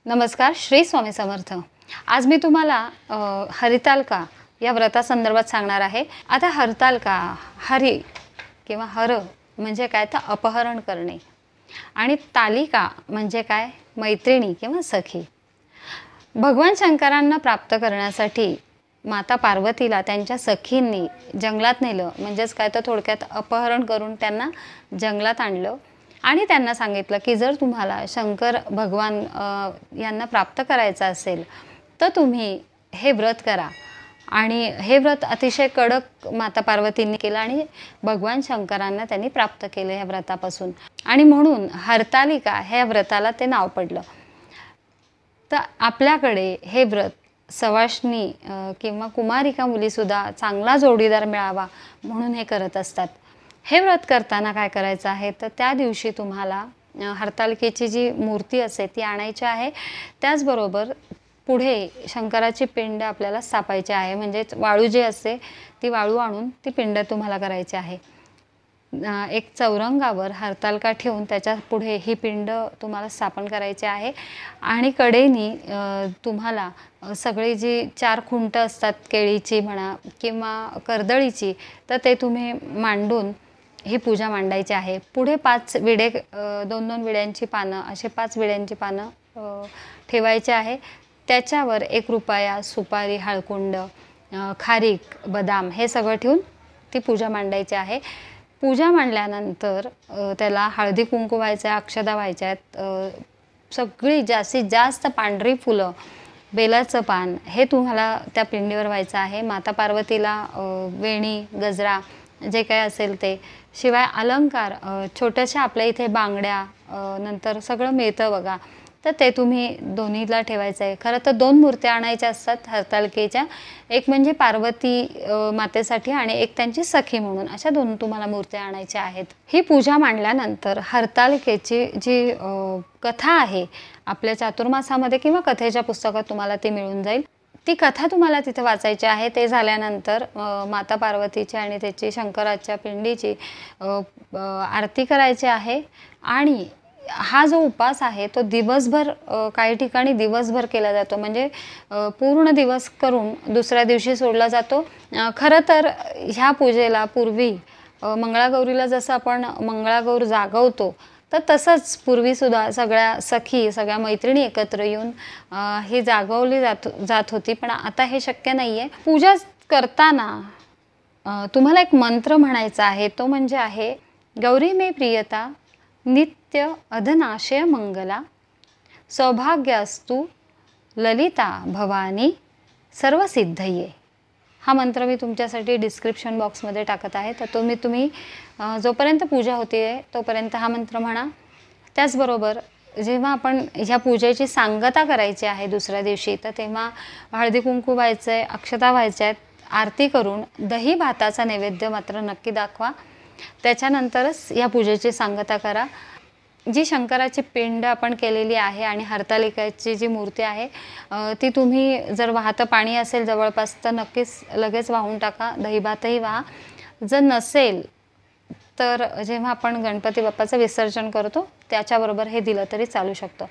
नमस्कार, श्री स्वामी समर्थ। आज मी तुम्हाला हरितालिका या व्रतासंदर्भात सांगणार आहे। आता हरितालिका, हरी किंवा हर म्हणजे काय तर अपहरण करणे आणि तालिका म्हणजे काय मैत्रिणी किंवा सखी। भगवान शंकरांना प्राप्त करण्यासाठी माता पार्वतीला त्यांच्या सखींनी जंगलात नेलं, म्हणजेच काय तर थोडक्यात अपहरण करून त्यांना जंगलात आणलं आणि त्यांना सांगितलं की जर तुम्हाला शंकर भगवान यांना प्राप्त करायचं असेल तर तुम्ही हे व्रत करा। आणि हे व्रत अतिशय कडक माता पार्वतींनी केलं आणि भगवान शंकरांना त्यांनी प्राप्त केले या व्रतापासून, आणि म्हणून हरतालिका ह्या व्रताला ते नाव पडलं। तर आपल्याकडे हे व्रत सवाष्णी किंवा कुमारिका मुलीसुद्धा चांगला जोडीदार मिळावा म्हणून हे करत असतात। हे व्रत करताना काय करायचं आहे तर त्या दिवशी तुम्हाला हरतालिकेची जी मूर्ती असते ती आणायची आहे। त्याचबरोबर पुढे शंकराची पिंड आपल्याला स्थापायची आहे, म्हणजे वाळू जी असते ती वाळू आणून ती पिंड तुम्हाला करायची आहे। एक चौरंगावर हरतालिका ठेवून त्याच्या पुढे ही पिंड तुम्हाला स्थापन करायची आहे आणि कडेनी तुम्हाला सगळी जी 4 खुंट असतात केळीची म्हणा किंवा कर्दळीची, तर ते तुम्ही मांडून ही पूजा मांडायची आहे। पुढे 5 विडे, 2-2 विड्यांची पानं, असे 5 विड्यांची पानं ठेवायची आहे। त्याच्यावर 1 रुपया, सुपारी, हळकुंड, खारीक, बदाम हे सगळं ठेवून ती पूजा मांडायची आहे। पूजा मांडल्यानंतर त्याला हळदी कुंकू व्हायचं आहे, अक्षदा व्हायच्या आहेत, सगळी जास्तीत जास्त पांढरी फुलं, बेलाचं पान हे तुम्हाला त्या पिंडीवर व्हायचं आहे। माता पार्वतीला वेणी, गजरा जे काही असेल ते, शिवाय अलंकार छोट्याशा आपल्या इथे बांगड्या नंतर सगळं मिळतं बघा, तर ते तुम्ही दोन्हीला ठेवायचं आहे। खरं तर 2 मूर्त्या आणायच्या असतात हरतालिकेच्या, एक म्हणजे पार्वती मातेसाठी आणि एक त्यांची सखी म्हणून, अशा 2 तुम्हाला मूर्त्या आणायच्या आहेत। ही पूजा मांडल्यानंतर हरतालिकेची जी कथा आहे आपल्या चातुर्मासामध्ये किंवा कथेच्या पुस्तकात तुम्हाला ती मिळून जाईल, ती कथा तुम्हाला तिथे वाचायची आहे। ते झाल्यानंतर माता पार्वतीची आणि त्याची शंकराच्या पिंडीची आरती करायची आहे। आणि हा जो उपास आहे तो दिवसभर, काही ठिकाणी दिवसभर केला जातो, म्हणजे पूर्ण दिवस करून दुसऱ्या दिवशी सोडला जातो। खरं तर ह्या पूजेला पूर्वी मंगळागौरीला जसं आपण मंगळागौर जागवतो तर तसंच पूर्वीसुद्धा सगळ्या सखी, सगळ्या मैत्रिणी एकत्र येऊन ही जागवली जात होती, पण आता हे शक्य नाही आहे। पूजा करताना तुम्हाला एक मंत्र म्हणायचा आहे, तो म्हणजे आहे गौरी मे प्रियता नित्य अधनाशय मंगला सौभाग्यास्तु ललिता भवानी सर्वसिद्धये। हा मंत्र मी तुमच्यासाठी डिस्क्रिप्शन बॉक्समध्ये टाकत आहे, तर तुम्ही जोपर्यंत पूजा होते तोपर्यंत हा मंत्र म्हणा। त्याचबरोबर जेव्हा आपण ह्या पूजेची सांगता करायची आहे दुसऱ्या दिवशी, तर तेव्हा हळदी कुंकू व्हायचं आहे, अक्षता व्हायच्या आहेत, आरती करून दही भाताचा नैवेद्य मात्र नक्की दाखवा। त्याच्यानंतरच या पूजेची सांगता करा। जी शंकराची पिंड आपण केलेली आहे आणि हरतालिकेची जी मूर्ती आहे ती तुम्ही, जर वाहतं पाणी असेल जवळपास तर नक्कीच लगेच वाहून टाका, दहीभातही वाहा। जर नसेल तर जेव्हा आपण गणपती बाप्पाचं विसर्जन करतो त्याच्याबरोबर हे दिलं तरी चालू शकतं।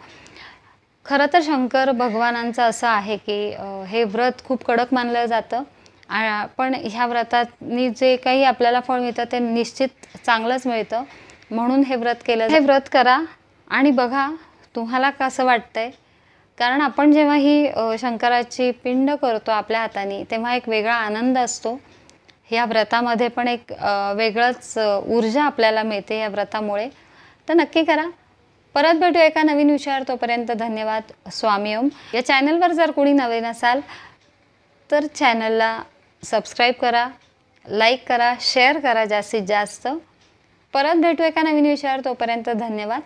खरं तर शंकर भगवानांचं असं आहे की हे व्रत खूप कडक मानलं जातं, पण ह्या व्रतानी जे काही आपल्याला फळ मिळतं ते निश्चित चांगलंच मिळतं, म्हणून हे व्रत केलं। हे व्रत करा आणि बघा तुम्हाला कसं वाटतंय, कारण आपण जेव्हा ही शंकराची पिंड करतो आपल्या हाताने तेव्हा एक वेगळा आनंद असतो। ह्या व्रतामध्ये पण एक वेगळंच ऊर्जा आपल्याला मिळते या व्रतामुळे, तर नक्की करा। परत भेटू एका नवीन विषयावर, तोपर्यंत धन्यवाद। स्वामी ओम। या चॅनलवर जर कोणी नवीन असाल तर चॅनलला सबस्क्राईब करा, लाईक करा, शेअर करा जास्तीत जास्त। परत भेटू एका नवीन विषयावर, तोपर्यंत धन्यवाद।